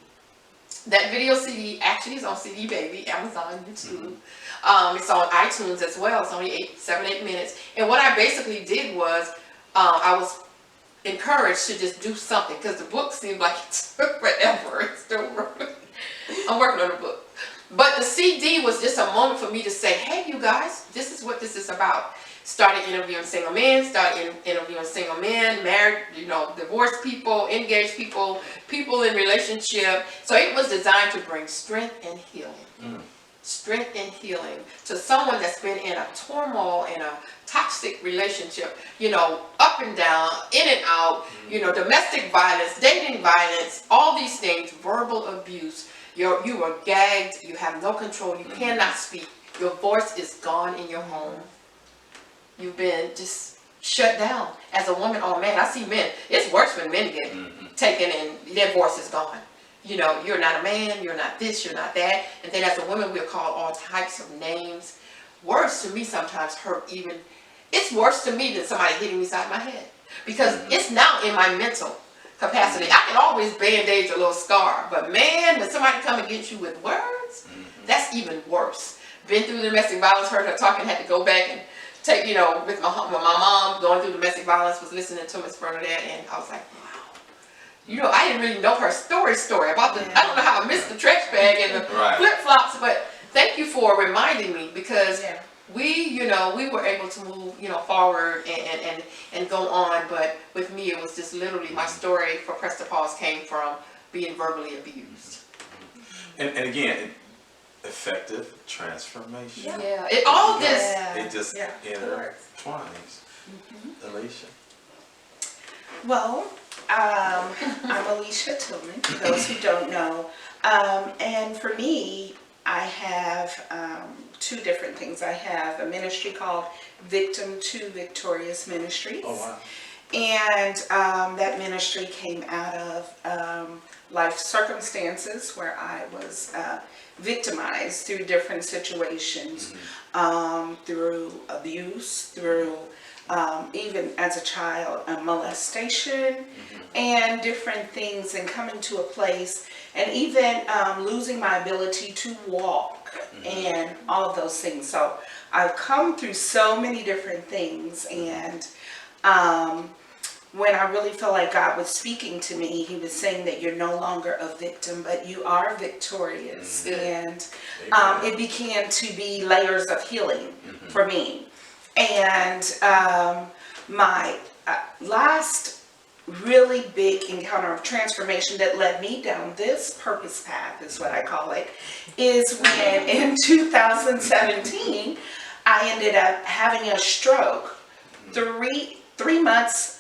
That video CD actually is on CD Baby, Amazon, YouTube. It's on iTunes as well. It's only 7-8 minutes. And what I basically did was, I was encouraged to just do something, because the book seemed like it took forever. It's still working. I'm working on the book. But the CD was just a moment for me to say, hey, you guys, this is what this is about. Started interviewing single men, married, divorced people, engaged people, people in relationship. So it was designed to bring strength and healing. Strength and healing to someone that's been in a turmoil, in a toxic relationship, up and down, in and out, domestic violence, dating violence, all these things, verbal abuse. You are gagged, you have no control, you cannot speak, your voice is gone in your home. You've been just shut down as a woman or man. I see men, it's worse when men get taken and their voice is gone. You're not a man, you're not this, you're not that. And then as a woman, we're called all types of names. Words to me sometimes hurt even. It's worse to me than somebody hitting me side my head. Because it's now in my mental capacity. I can always bandage a little scar. But man, when somebody come against you with words, that's even worse. Been through domestic violence, heard her talking, had to go back and take, with my mom going through domestic violence, was listening to Miss Bernadette, and I was like, wow. I didn't really know her story about the, I don't know how I missed the trash bag and the flip-flops, but thank you for reminding me, because we were able to move, forward and go on, but with me, it was just literally my story for Press the Pause came from being verbally abused. And again, effective transformation. Yeah. It all it just intertwines. Alicia. Well, I'm Alicia Tillman, for those who don't know. And for me, I have two different things. I have a ministry called Victim to Victorious Ministries. Oh, wow. And that ministry came out of life circumstances where I was victimized through different situations, through abuse, through even as a child, molestation, and different things, and coming to a place, and even losing my ability to walk, and all of those things. So I've come through so many different things, and when I really felt like God was speaking to me, He was saying that you're no longer a victim, but you are victorious. And it began to be layers of healing for me. And my last really big encounter of transformation that led me down this purpose path, is what I call it, is when in 2017, I ended up having a stroke 3 months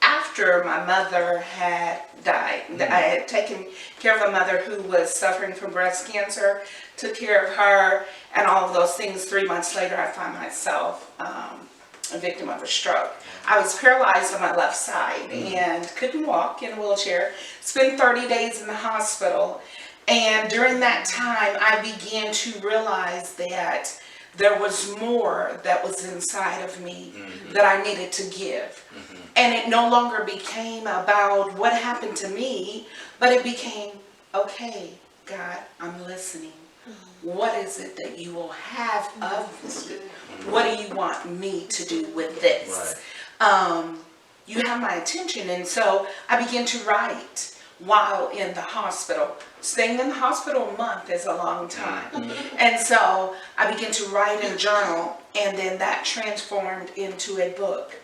after after my mother had died. I had taken care of a mother who was suffering from breast cancer, took care of her and all of those things. 3 months later, I found myself a victim of a stroke. I was paralyzed on my left side and couldn't walk, in a wheelchair. Spent 30 days in the hospital. And during that time, I began to realize that there was more that was inside of me that I needed to give. And it no longer became about what happened to me, but it became, okay, God, I'm listening. What is it that you will have of this? What do you want me to do with this? You have my attention. And so I began to write while in the hospital. Staying in the hospital a month is a long time. And so I began to write and journal, and then that transformed into a book.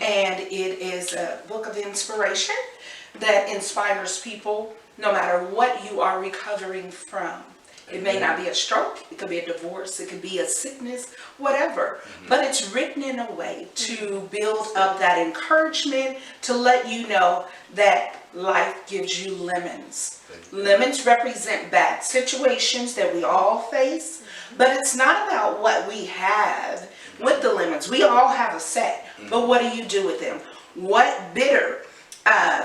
And it is a book of inspiration that inspires people no matter what you are recovering from. It may not be a stroke, it could be a divorce, it could be a sickness, whatever. But it's written in a way to build up that encouragement, to let you know that life gives you lemons. Lemons represent bad situations that we all face, but it's not about what we have with the lemons. We all have a set, but what do you do with them? What bitter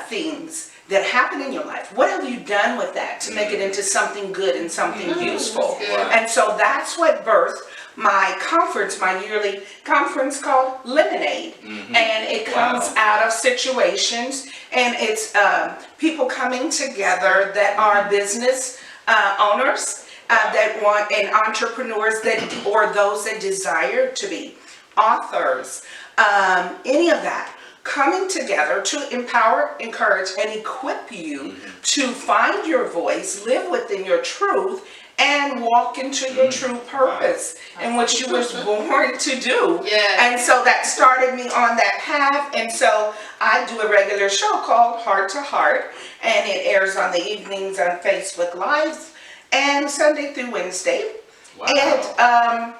things that happen in your life, what have you done with that to make it into something good and something useful? And so that's what birthed my conference, my yearly conference called Lemonade. And it comes out of situations, and it's people coming together that are business owners that want, and entrepreneurs that, or those that desire to be authors, any of that, coming together to empower, encourage, and equip you to find your voice, live within your truth, and walk into your true purpose in which you was born to do. And so that started me on that path. And so I do a regular show called Heart to Heart, and it airs on the evenings on Facebook Live and Sunday through Wednesday at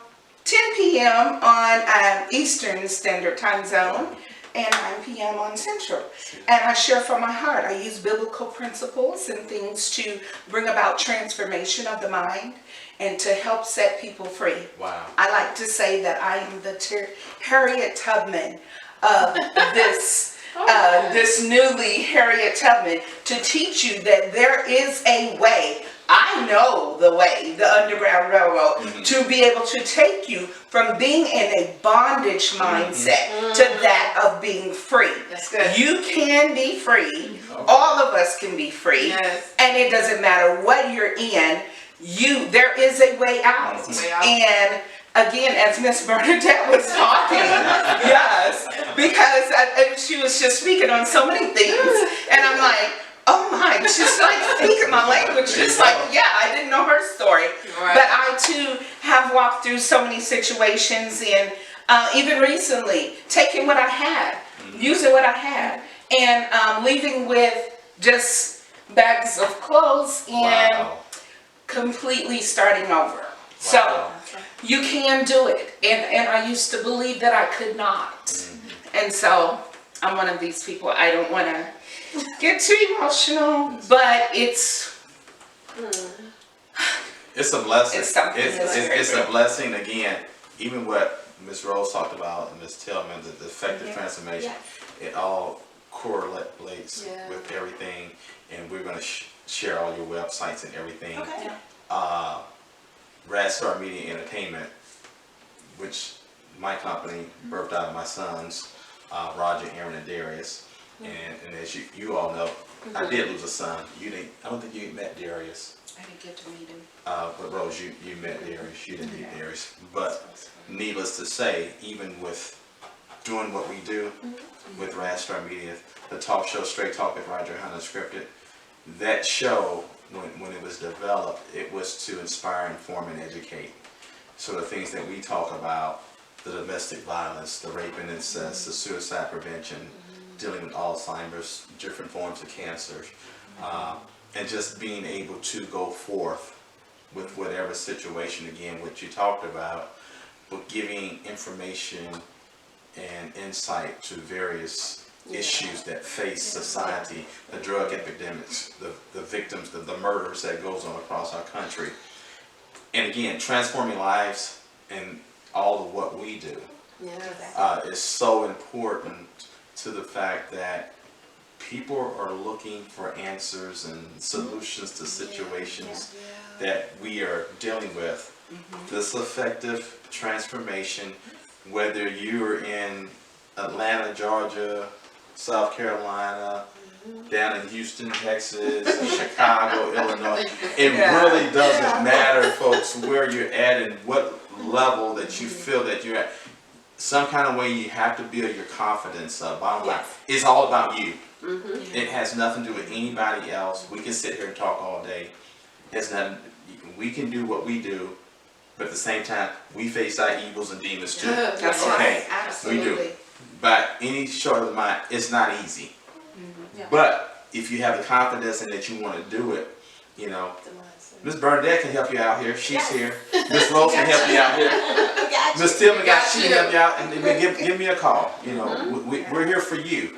10 p.m. on Eastern Standard Time Zone and 9 p.m. on Central. And I share from my heart. I use biblical principles and things to bring about transformation of the mind and to help set people free. I like to say that I am the Harriet Tubman of this this newly Harriet Tubman, to teach you that there is a way. I know the way, the Underground Railroad, to be able to take you from being in a bondage mindset to that of being free. That's good. You can be free. All of us can be free. And it doesn't matter what you're in. There is a way out. And again, as Miss Bernadette was talking, yes, because she was just speaking on so many things, and I'm like, oh my, she's like speaking my language, just like, yeah, I didn't know her story. But I too have walked through so many situations, and even recently, taking what I had, using what I had, and leaving with just bags of clothes and completely starting over. So you can do it. And I used to believe that I could not. And so I'm one of these people. I don't want to get too emotional, but it's a blessing. It's something It's a blessing. Again, even what Ms. Rose talked about and Ms. Tillman, the effective transformation, it all correlates with everything. And we're going to share all your websites and everything. Radstar Media Entertainment, which my company birthed out of my sons, Roger, Aaron, and Darius. And as you all know, I did lose a son. I don't think you met Darius. I didn't get to meet him. But Rose, you met Darius. You didn't meet Darius. But needless to say, even with doing what we do with Radstar Media, the talk show Straight Talk with Roger Hunt Unscripted, that show, when it was developed, it was to inspire, inform, and educate. So the things that we talk about, the domestic violence, the rape and incest, the suicide prevention, dealing with Alzheimer's, different forms of cancer, and just being able to go forth with whatever situation, again, what you talked about, but giving information and insight to various issues that face society, the drug epidemics, the victims, the murders that goes on across our country. And again, transforming lives and all of what we do is so important to the fact that people are looking for answers and solutions to situations that we are dealing with. This affective transformation, whether you're in Atlanta, Georgia, South Carolina, down in Houston, Texas, Chicago, Illinois, it really doesn't matter, folks, where you're at and what level that you feel that you're at. Some kind of way you have to build your confidence up. Bottom line, it's all about you. It has nothing to do with anybody else. We can sit here and talk all day. It's nothing. We can do what we do, but at the same time, we face our evils and demons too. That's okay, right. Absolutely. we do. By any short of the mind, it's not easy. But if you have the confidence and that you want to do it, you know, Miss Bernadette can help you out here. She's here. Miss Rose can help you out here. Miss Tillman she can help you out, and give me a call. You know, we're here for you.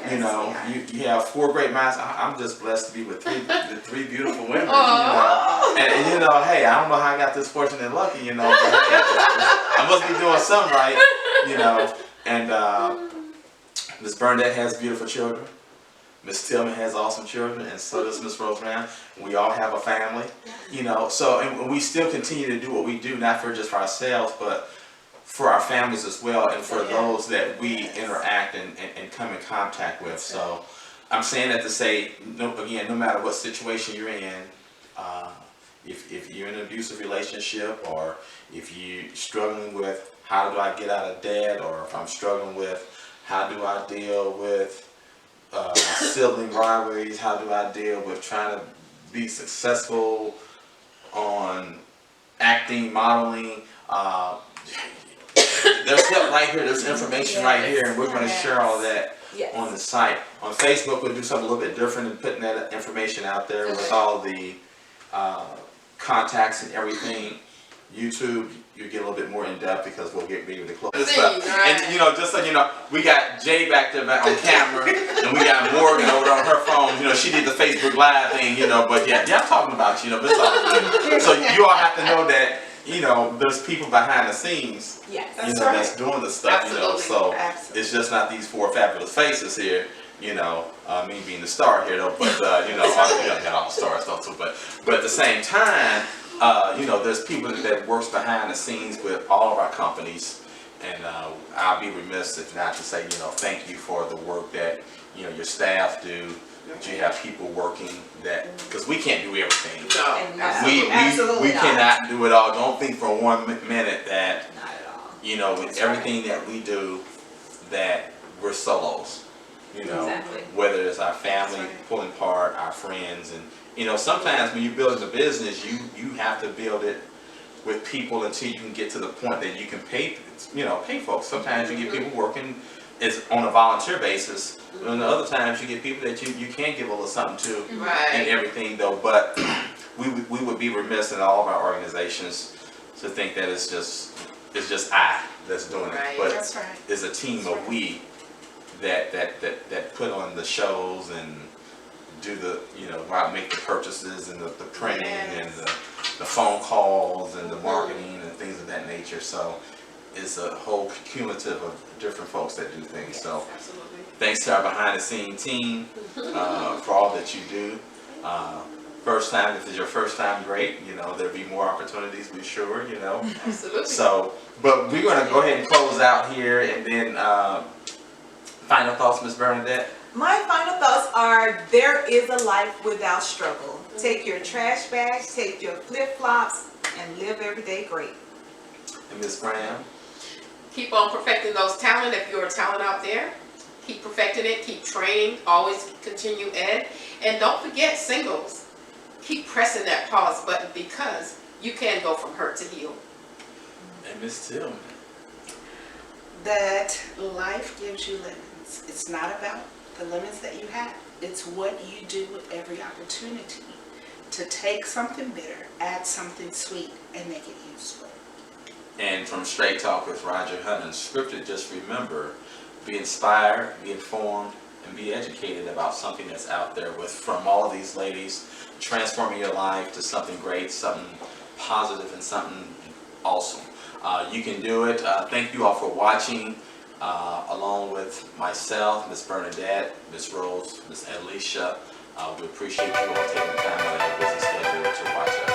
You know, you have 4 great minds. I'm just blessed to be with three beautiful women. You know, and you know, hey, I don't know how I got this fortunate and lucky. You know, but, hey, I must be doing something right. You know, and Miss Bernadette has beautiful children. Miss Tillman has awesome children, and so does Miss Rose Brown. We all have a family, you know. So, and we still continue to do what we do, not just for ourselves, but for our families as well, and for those that we interact and come in contact with. So, I'm saying that to say, again, no matter what situation you're in, if you're in an abusive relationship, or if you're struggling with how do I get out of debt, or if I'm struggling with how do I deal with sibling rivalries, how do I deal with trying to be successful on acting, modeling, there's help right here, there's information right here, and we're going to share all that on the site. On Facebook, we'll do something a little bit different and putting that information out there with all the contacts and everything. YouTube, you get a little bit more in depth because we'll get ready to close this stuff. And you know, just so you know, we got Jay back there on camera, and we got Morgan over on her phone. You know, she did the Facebook Live thing, you know, but yeah, I'm talking about you know, but it's all good. So you all have to know that, you know, there's people behind the scenes, you know, that's doing the stuff, you know. So it's just not these 4 fabulous faces here. You know, me being the star here though, but you know, I got all the star stuff too. But at the same time, you know, there's people that works behind the scenes with all of our companies, and I'll be remiss if not to say, you know, thank you for the work that, you know, your staff do, that you have people working that, because we can't do everything. We cannot do it all. Don't think for 1 minute that, you know, with everything that we do, that we're solos. You know, whether it's our family pulling part, our friends, and you know, sometimes when you build a business, you have to build it with people until you can get to the point that you can pay folks. Sometimes you get people working is on a volunteer basis, and other times you get people that you can give a little something to and everything though. But we would be remiss in all of our organizations to think that it's just I that's doing it, but it's a team of we that put on the shows and do the, you know, make the purchases and the printing and the phone calls and the marketing and things of that nature. So it's a whole cumulative of different folks that do things. So thanks to our behind the scene team for all that you do. First time, if it's your first time, great. You know, there'll be more opportunities, be sure, you know. Absolutely. So, but we're going to go ahead and close out here, and then final thoughts, Ms. Bernadette? My final thoughts are, there is a life without struggle. Take your trash bags, take your flip-flops, and live every day great. And Ms. Graham? Keep on perfecting those talent. If you're a talent out there, keep perfecting it, keep training, always continue ed. And don't forget, singles, keep pressing that pause button, because you can go from hurt to heal. And Ms. Tillman? That life gives you lemons. It's not about the lemons that you have. It's what you do with every opportunity to take something bitter, add something sweet, and make it useful. And from Straight Talk with Roger Hunt Unscripted, just remember be inspired, be informed, and be educated about something that's out there from all of these ladies, transforming your life to something great, something positive, and something awesome. You can do it. Thank you all for watching, along with myself, Miss Bernadette, Miss Rose, Miss Alicia. We appreciate you all taking the time out of your busy schedule to watch us.